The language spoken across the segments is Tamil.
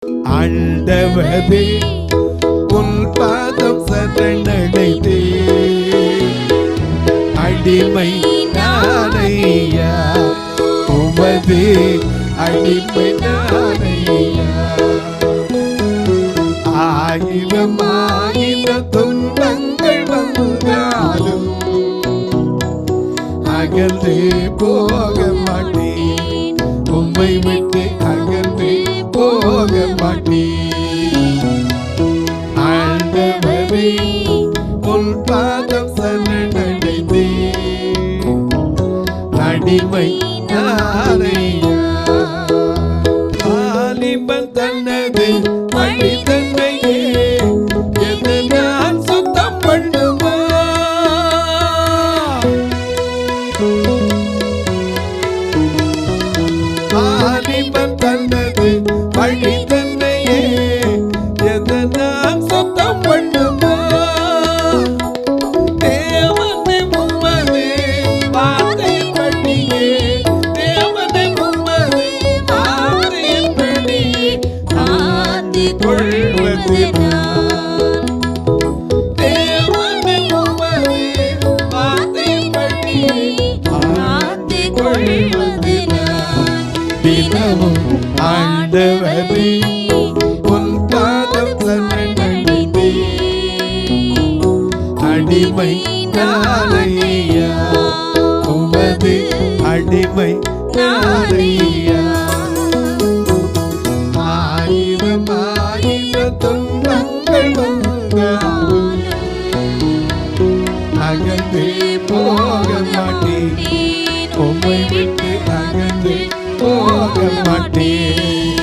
ஆண்டவரே உன் பாதம் சரணடைந்தே அடிமை நானையா உமது அடிமை நானையா ஆயிரம் ஆயிரம் துன்பங்கள் வந்தாலும் அகன்றே போக மாட்டேன் உம்மை விட்டு அகன்றே போக மாட்டேன் ஆண்டவரே உன் பாதம் சரணடைந்தே அடிமை நானையா வாலிபன் தன்னது மனிதனையே எது நான் சுத்தம் பண்ணுமா வாலிபன் தன்னது மனிதனையே எது நான் சுத்தம் பண்ணுமா தேவனை உம்மது வார்த்தையின் படியே தேவனை உம்மது வார்த்தையின் படியே ஆந்திக் கொள்வது தேவனை உம்மது வார்த்தையின் படியே ஆந்திக் கொள்வது தினமும் ஆண்டவரே உன் பாதம் சரணடைந்தே அடிமை நானையா உமது அடிமை நானையா ஆயிரம் ஆயிரம் துன்பங்கள் வந்தாலும் அகன்றே போக மாட்டேன் உம்மை விட்டு அகன்றே போக மாட்டேன்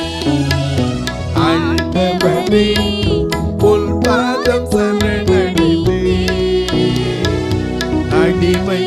ஆண்டவரே உன் பாதம் சரணடைந்தே அடிமை